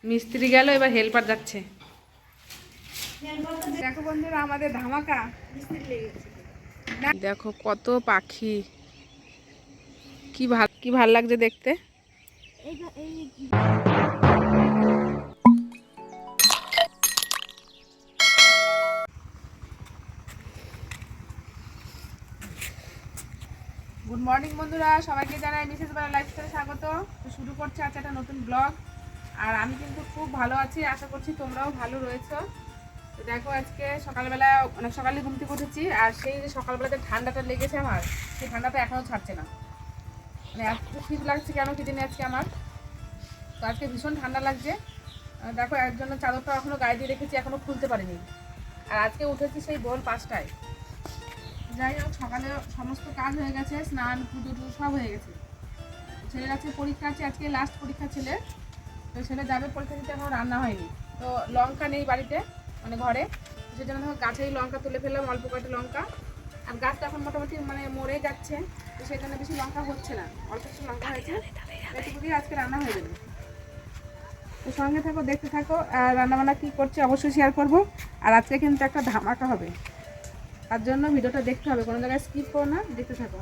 মিস্ত্রি গেল, এবার হেল্পার যাচ্ছে। দেখো বন্ধুরা আমাদের ধামাকা মিস্ত্রি লেগেছে। দেখো কত পাখি, কি ভাল লাগছে দেখতে। গুড মর্নিং বন্ধুরা, সবাইকে জানাই মিসেস বালা লাইফস্টাইলে স্বাগত। তো শুরু করছে আজকে একটা নতুন ব্লগ। আর আমি কিন্তু খুব ভালো আছি, আশা করছি তোমরাও ভালো রয়েছো। তো দেখো আজকে সকালবেলা অনেক সকালে ঘুম থেকে উঠেছি, আর সেই যে সকালবেলাতে ঠান্ডাটা লেগেছে আমার, সেই ঠান্ডাটা এখনও ছাড়ছে না। মানে এত শীত লাগছে কেন কি জানি আজকে আমার। তো আজকে ভীষণ ঠান্ডা লাগছে। দেখো এর জন্য চাদরটা এখনও গায়ে দিয়ে রেখেছি, এখনও খুলতে পারিনি। আর আজকে উঠেছি সেই ভোর 5টায়। যাই হোক, সকালে সমস্ত কাজ হয়ে গেছে, স্নান পুজো টুজো সব হয়ে গেছে। ছেলের আজকে পরীক্ষা আছে, আজকে লাস্ট পরীক্ষা ছেলের। তো ছেলে যাবে পরীক্ষা দিতে, এখনও রান্না হয়নি। তো লঙ্কা নেই বাড়িতে, মানে ঘরে, সেই জন্য ধরো গাছেই লঙ্কা তুলে ফেললাম, অল্প কয়েকটা লঙ্কা। আর গাছটা এখন মোটামুটি মানে মরে যাচ্ছে, তো সেই জন্য বেশি লঙ্কা হচ্ছে না, অল্প কিছু লঙ্কা হয়েছে, এটুকু দিয়ে আজকে রান্না হয়ে যাবে। তো সঙ্গে থাকো, দেখতে থাকো। আর রান্নাবান্না কী করছে অবশ্যই শেয়ার করবো। আর আজকে কিন্তু একটা ধামাকা হবে, তার জন্য ভিডিওটা দেখতে হবে, কোনো জায়গায় স্কিপ করো না, দেখতে থাকো।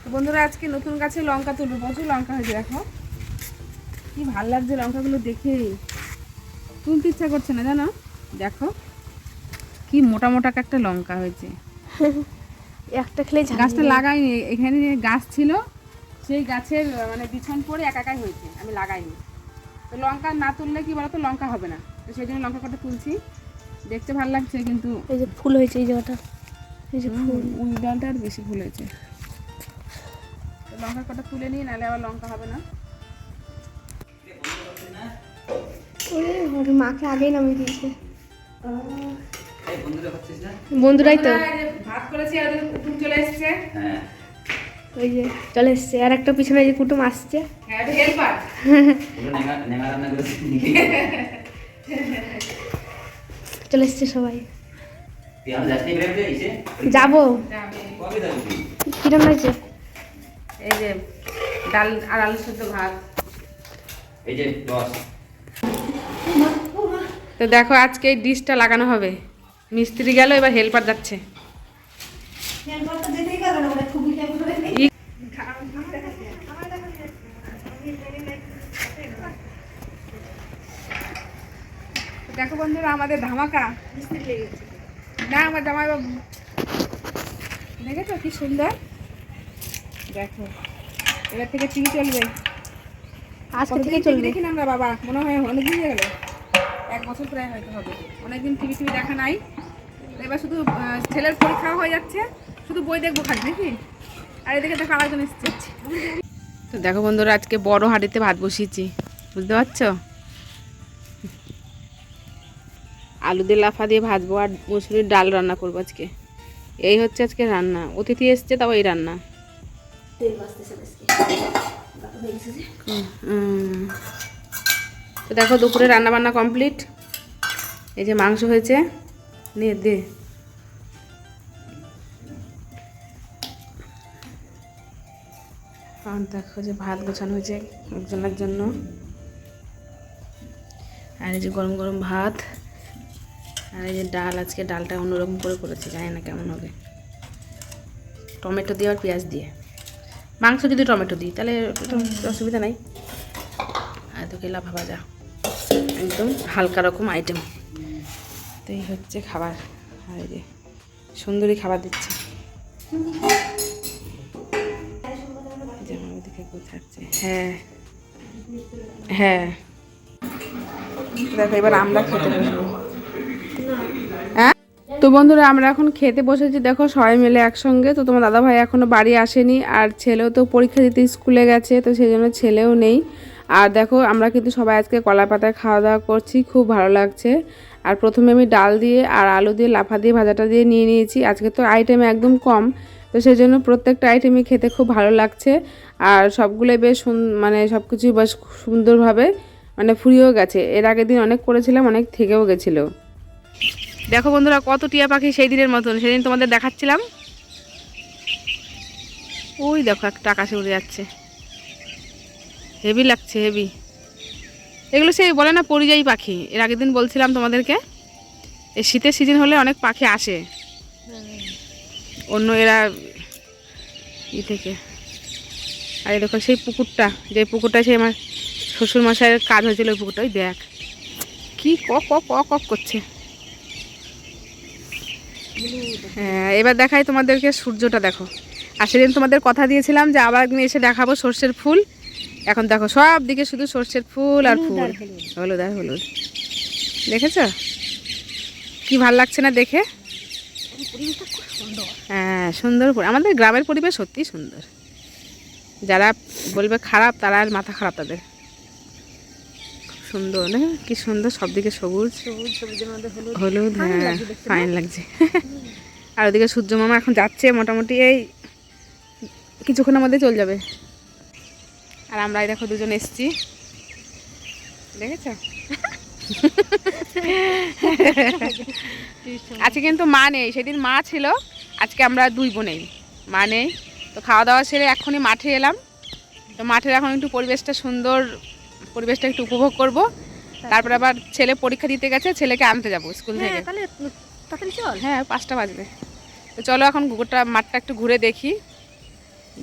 তো বন্ধুরা আজকে নতুন গাছে লঙ্কা তুলবো, প্রচুর লঙ্কা হয়েছে। দেখো কি ভাল লাগছে লঙ্কাগুলো দেখে, তুলতে ইচ্ছা করছে না জানো। দেখো কি মোটা মোটা একটা লঙ্কা হয়েছে। একটা খেলে গাছটা লাগাইনি, এখানে গাছ ছিল, সেই গাছের মানে বিছন পড়ে একাই হয়েছে, আমি লাগাইনি। তো লঙ্কা না তুললে কি বলতো, লঙ্কা হবে না। তো সেই জন্য লঙ্কা কটা তুলছি, দেখতে ভালো লাগছে। কিন্তু এই যে ফুল হয়েছে, এই জায়গাটা, এই যে ফুল, ওই ডালটা আর বেশি ফুল হয়েছে। তো লঙ্কা কটা তুলে নিই, নাহলে আবার লঙ্কা হবে না। ওরে মাকে আগেই নামিয়ে দিয়েছে। বন্ধুরাই তো ভাত করেছি, আর কুটুম চলে এসছে। ওই যে চলে এসছে, আর একটা পিছনে যে কুটুম আসছে, হেল্পার। চলে এসছে সবাই। যাবো, কিরম হয়েছে? এই যে ডাল আর আলু সেদ্ধ ভাত। তো দেখো আজকে এই ডিশটা লাগানো হবে, মিস্ত্রি গেল, এবার হেল্পার যাচ্ছে। দেখো বন্ধুরা আমাদের ধামাকা মিস্ত্রি লেগেছে। না আমার জামাইবাবু, দেখেছো কি সুন্দর। দেখো এবার থেকে টিভি চলবে, আজকে থেকে চলবে। দেখি না আমরা বাবা, মনে হয় অনেকদিন হয়ে গেল, 1 বছর প্রায় হয়তো হবে, অনেকদিন টিভি দেখা নাই। এবার শুধু ছেলের পরীক্ষা হয়ে যাচ্ছে, শুধু বই দেখবো খালি নাকি। আর এদিকে দেখো আরেকজন এসছে। তো দেখো বন্ধুরা আজকে বড় হাঁড়িতে ভাত বসিয়েছি, বুঝতে পারছো। আলু দিয়ে লাফা দিয়ে ভাজবো, আর মুসুরির ডাল রান্না করবো আজকে। এই হচ্ছে আজকে রান্না, অতিথি এসছে তাও এই রান্না। তো দেখো দুপুরে রান্না বান্না কমপ্লিট। এই যে মাংস হয়েছে, নিয়ে দে। আর দেখো যে ভাত গোছানো হয়েছে একজনের জন্য, আর এই যে গরম গরম ভাত, আর এই যে ডাল। আজকে ডালটা অন্যরকম করে করেছি, জানি না কেমন হবে, টমেটো দিয়ে আর পেঁয়াজ দিয়ে। মাংস যদি টমেটো দিই তাহলে অসুবিধা নাই। আর তো লাফা ভাজা, একদম হালকা রকম আইটেম। তো এই হচ্ছে খাবার। আর এই যে সুন্দরী খাবার দিচ্ছে, যেমন ওদিকে গোছাচ্ছে। হ্যাঁ হ্যাঁ, দেখো এবার আমরা খেতে বসবো। হ্যাঁ তো বন্ধুরা আমরা এখন খেতে বসেছি, দেখো সবাই মিলে একসঙ্গে। তো তোমার দাদাভাই এখনও বাড়ি আসেনি, আর ছেলেও তো পরীক্ষা দিতে স্কুলে গেছে, তো সেই জন্য ছেলেও নেই। আর দেখো আমরা কিন্তু সবাই আজকে কলা পাতায় খাওয়া দাওয়া করছি, খুব ভালো লাগছে। আর প্রথমে আমি ডাল দিয়ে আর আলু দিয়ে লাফা দিয়ে ভাজাটা দিয়ে নিয়ে নিয়েছি। আজকে তো আইটেম একদম কম, তো সেই জন্য প্রত্যেকটা আইটেমই খেতে খুব ভালো লাগছে। আর সবগুলোই বেশ মানে সব কিছুই বেশ সুন্দরভাবে মানে ফুরিয়েও গেছে। এর আগের দিন অনেক করেছিলাম, অনেক থেকেও গেছিলো। দেখো বন্ধুরা কত টিয়া পাখি সেই দিনের মতন, সেদিন তোমাদের দেখাচ্ছিলাম। ওই দেখো একটা আকাশে উড়ে যাচ্ছে, হেভি লাগছে হেভি। এগুলো সেই বলে না পরিযায়ী পাখি, এর আগের দিন বলছিলাম তোমাদেরকে। এই শীতের সিজন হলে অনেক পাখি আসে অন্য এরা থেকে। আর এই দেখো সেই পুকুরটা, যে পুকুরটা সেই আমার শ্বশুর মশাইয়ের কাজ হয়েছিল, ওই পুকুরটা। ওই দেখ কি কক কক কক করছে। হ্যাঁ, এবার দেখাই তোমাদেরকে সূর্যটা দেখো। আর সেদিন তোমাদের কথা দিয়েছিলাম যে আবার একদিন এসে দেখাবো সর্ষের ফুল। এখন দেখো সব দিকে শুধু সর্ষের ফুল আর ফুল, হলুদ আর হলুদ। দেখেছ কি ভাল লাগছে না দেখে? হ্যাঁ সুন্দর, আমাদের গ্রামের পরিবেশ সত্যি সুন্দর। যারা বলবে খারাপ তারা আর মাথা খারাপ তাদের। খুব সুন্দর না? কি সুন্দর, সব দিকে সবুজ সবুজের মধ্যে হলুদ। হ্যাঁ ফাইন লাগছে। আর ওদিকে সূর্য মামা এখন যাচ্ছে, মোটামুটি এই কিছুক্ষণের মধ্যে চলে যাবে। আর আমরাই দেখো দুজন এসছি, দেখেছ? আজকে কিন্তু মা নেই, সেদিন মা ছিল, আজকে আমরা দুই বোনেই, মা নেই। তো খাওয়া দাওয়া সেরে এখনই মাঠে এলাম। তো মাঠের এখন একটু পরিবেশটা সুন্দর, পরিবেশটা একটু উপভোগ করব। তারপরে আবার ছেলে পরীক্ষা দিতে গেছে, ছেলেকে আনতে যাব স্কুল থেকে। হ্যাঁ 5টা বাজবে। তো চলো এখন গোটা মাঠটা একটু ঘুরে দেখি।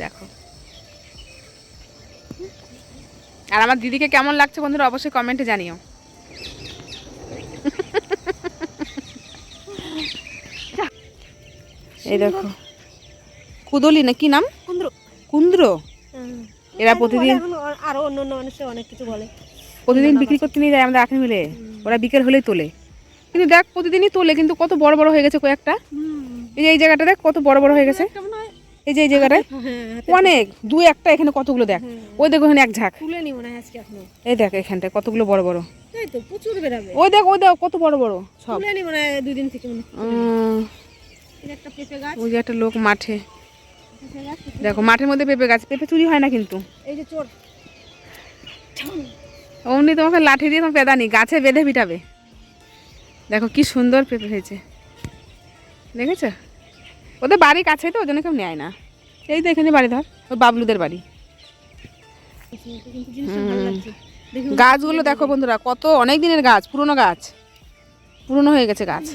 দেখো আর আমার দিদিকে কেমন লাগছে বন্ধুরা অবশ্যই কমেন্টে জানিও। এই দেখো কুদলি না কি নাম, কুন্দ্র। এরা প্রতিদিন আরো অন্য অন্য মানুষের অনেক কিছু বলে, প্রতিদিন বিক্রি করতে নিয়ে যায় আমাদের আখনি মিলে। ওরা বিকেল হলেই তোলে, কিন্তু দেখ প্রতিদিনই তোলে, কিন্তু কত বড় বড় হয়ে গেছে কয়েকটা। এই যে এই জায়গাটা দেখ কত বড় বড় হয়ে গেছে, এই যে এই জায়গাটায় অনেক, দুই একটা এখানে কতগুলো দেখ। ওই দেখো এখানে এক ঝাঁক তুলে নি মনে হয় আজকে এখনো। এই দেখ এখানটায় কতগুলো বড় বড়, এই তো প্রচুর বেরাবে। ওই দেখ কত বড় বড় সব। তুলে নি মনে হয় 2 দিন থেকে মনে হয়। এই একটা পেঁপে গাছ, ওই যে একটা লোক মাঠে, দেখো মাঠের মধ্যে পেঁপে গাছ। পেঁপে চুরি হয় না কিন্তু, এই যে চোর অমনি তোমাকে লাঠি দিয়ে তোমার পেদানি গাছে বেঁধে পিটাবে। দেখো কি সুন্দর পেঁপে হয়েছে, দেখেছো? ওদের বাড়ি কাছে তো ওই জন্য কেউ নেয় না। এই তো এখানে বাড়ি, ধর ওই বাবলুদের বাড়ি। গাছগুলো দেখো বন্ধুরা কত অনেক দিনের গাছ, পুরনো গাছ, পুরনো হয়ে গেছে গাছ।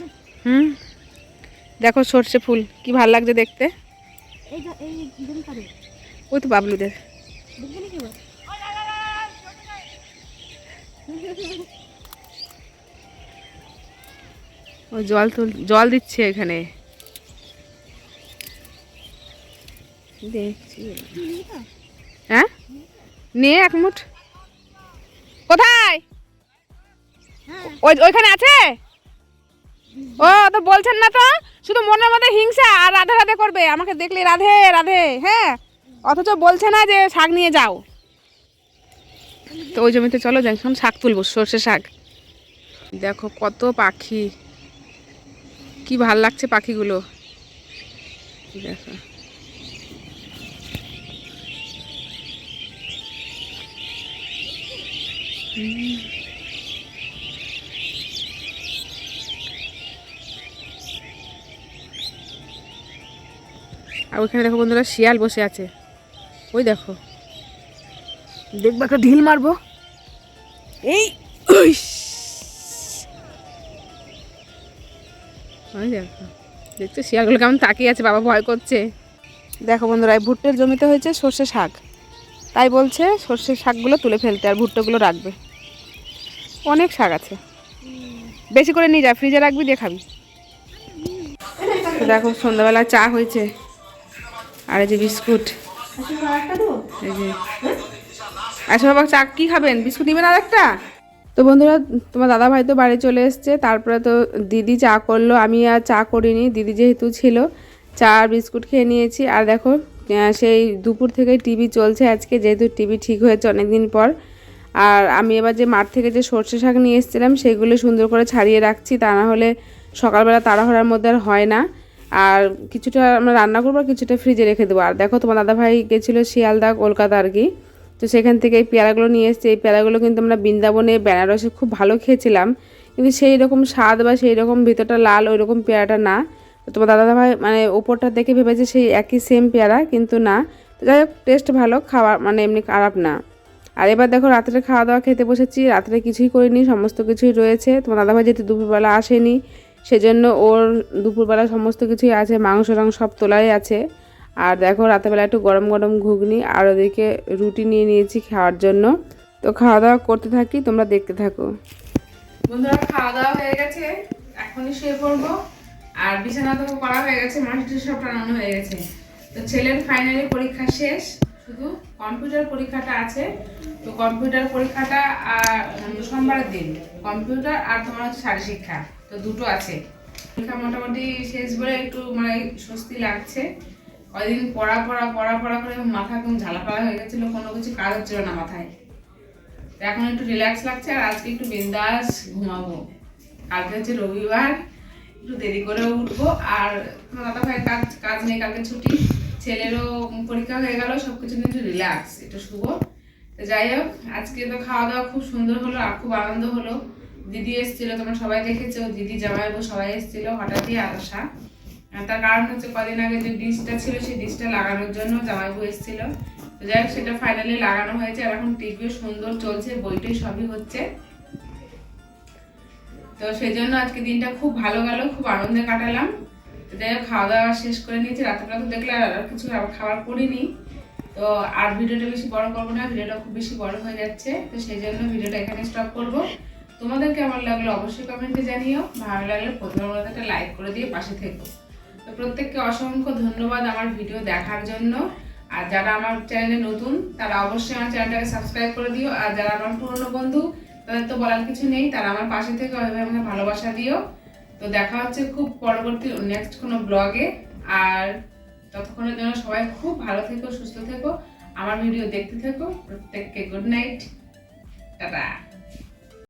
দেখো সর্ষে ফুল কি ভালো লাগছে দেখতে। ওই তো বাবলুদের। ওই জল দিচ্ছে এখানে, দেখছি। হ্যাঁ নে এক মুঠ। কোথায়? ওইখানে আছে। ও তো বলছেন না তো, শুধু মনের মধ্যে হিংসা আর রাধে রাধে করবে, আমাকে দেখলে রাধে রাধে। হ্যাঁ অথচ বলছে না যে শাক নিয়ে যাও। তো ওই জমিতে চলো যখন শাক তুলবো, সর্ষে শাক। দেখো কত পাখি, কি ভাল লাগছে পাখিগুলো। দেখো আর ওইখানে দেখো বন্ধুরা শিয়াল বসে আছে, ওই দেখো, দেখবো একটা ঢিল মারবো। এই ওই দেখো, দেখছো শিয়ালগুলো কেমন তাকিয়ে আছে, বাবা ভয় করছে। দেখো বন্ধুরা এই ভুট্টের জমিতে হয়েছে সর্ষে শাক, তাই বলছে সর্ষে শাকগুলো তুলে ফেলতে আর ভুট্টেগুলো রাখবে। অনেক শাক আছে, বেশি করে নিয়ে যা, ফ্রিজে রাখবি, দিয়ে খাবি। দেখো সন্ধ্যাবেলা চা হয়েছে, আর এই যে বিস্কুট। এই যে আচ্ছা বাবা চা কি খাবেন, বিস্কুট নেবেন আর একটা? তো বন্ধুরা তোমার দাদা ভাই তো বাড়ি চলে এসছে, তারপরে তো দিদি চা করলো, আমি আর চা করিনি, দিদি যেহেতু ছিল চা আর বিস্কুট খেয়ে নিয়েছি। আর দেখো সেই দুপুর থেকে টিভি চলছে আজকে, যেহেতু টিভি ঠিক হয়েছে অনেক দিন পর। আর আমি এবার যে মাঠ থেকে যে সর্ষে শাক নিয়ে এসেছিলাম সেগুলো সুন্দর করে ছাড়িয়ে রাখছি, তা না হলে সকালবেলা তাড়াহুড়ার মধ্যে আর হয় না। আর কিছুটা আমরা রান্না করবো, আর কিছুটা ফ্রিজে রেখে দেবো। আর দেখো তোমার দাদাভাই গেছিলো শিয়ালদা কলকাতা আর কি, তো সেখান থেকে এই পেয়ারাগুলো নিয়ে এসছে। এই পেয়ারাগুলো কিন্তু আমরা বৃন্দাবনে বেনারসে খুব ভালো খেয়েছিলাম, কিন্তু সেই রকম স্বাদ বা সেই রকম ভিতরটা লাল ওই রকম পেয়ারাটা না। তো তোমার দাদাভাই মানে ওপরটা দেখে ভেবেছে সেই একই সেম পেয়ারা, কিন্তু না। তো যাই হোক, টেস্ট ভালো, খাওয়া মানে এমনি খারাপ না। আর এবার দেখো রাত্রে খাওয়া দাওয়া খেতে বসেছি। রাত্রে কিছুই করিনি, সমস্ত কিছুই রয়েছে। তোমার দাদাভাই যেহেতু দুপুরবেলা আসেনি, সেজন্য ওর দুপুরবেলা সমস্ত কিছুই আছে, মাংস টাংস সব তোলাই আছে। আর দেখো রাতেরবেলা একটু গরম গরম ঘুগনি আর ওদিকে রুটি নিয়ে নিয়েছি খাওয়ার জন্য। তো খাওয়া দাওয়া করতে থাকি, তোমরা দেখতে থাকো। বন্ধুরা, খাওয়া দাওয়া হয়ে গেছে, এখনই শুয়ে পড়বো। আর বিছানা তো করা হয়ে গেছে, মাটি সব টানানো হয়ে গেছে। তো ছেলের ফাইনালি পরীক্ষা শেষ, শুধু কম্পিউটার পরীক্ষাটা আছে। তো কম্পিউটার পরীক্ষাটা সোমবারের দিন, কম্পিউটার আর তোমার হচ্ছে শারীরশিক্ষা, তো দুটো আছে। পরীক্ষা মোটামুটি শেষ বলে একটু মানে স্বস্তি লাগছে। কয়েকদিন পড়া করে মাথা একদম ঝালাপালা হয়ে গেছিলো, কোনো কিছু কাজ হচ্ছিল না মাথায়। এখন একটু রিল্যাক্স লাগছে, আর আজকে একটু বিন্দাস ঘুমাবো। কালকে হচ্ছে রবিবার, একটু দেরি করে উঠবো। আর দাদা ভাইয়ের কাজ নেই, কালকে ছুটি, ছেলেরও পরীক্ষা হয়ে গেল, সবকিছু নিয়ে একটু রিল্যাক্স, একটু শুবো। তো যাই হোক, আজকে তো খাওয়া দাওয়া খুব সুন্দর হলো আর খুব আনন্দ হলো। দিদি এসেছিল, তোমরা সবাই দেখেছো, দিদি জামাইবাবু সবাই এসেছিল, হঠাৎই আসা। তার কারণ হচ্ছে কদিন আগে যে ডিশটা ছিল সেই ডিশটা লাগানোর জন্য জামাইবাবু এসেছিল। তো যাই হোক, সেটা ফাইনালি লাগানো হয়েছে, আর এখন টিভিও সুন্দর চলছে, বইটাই সবই হচ্ছে। তো সেই জন্য আজকে দিনটা খুব ভালো গেল, খুব আনন্দে কাটালাম। তো যাই হোক, খাওয়া দাওয়া শেষ করে নিয়েছি। রাত্রেবেলা তো দেখলে আর কিছু খাবার করিনি। তো আর ভিডিওটা বেশি বড় করবো না, ভিডিওটা খুব বেশি বড় হয়ে যাচ্ছে। তো সেই জন্য ভিডিওটা এখানে স্টপ করবো। তোমাদের কেমন লাগলো অবশ্যই কমেন্টে জানিও। ভালো লাগলে প্রথমের মধ্যে একটা লাইক করে দিয়ে পাশে থেকো। তো প্রত্যেককে অসংখ্য ধন্যবাদ আমার ভিডিও দেখার জন্য। আর যারা আমার চ্যানেলে নতুন, তারা অবশ্যই আমার চ্যানেলটাকে সাবস্ক্রাইব করে দিও। আর যারা আমার পুরনো বন্ধু, তাদের তো বলার কিছু নেই, তারা আমার পাশে থেকে ওইভাবে আমাকে ভালোবাসা দিও। তো দেখা হচ্ছে খুব পরবর্তী নেক্সট কোনো ব্লগে। আর ততক্ষণের জন্য সবাই খুব ভালো থেকো, সুস্থ থেকো, আমার ভিডিও দেখতে থেকো। প্রত্যেককে গুড নাইট, টাটা।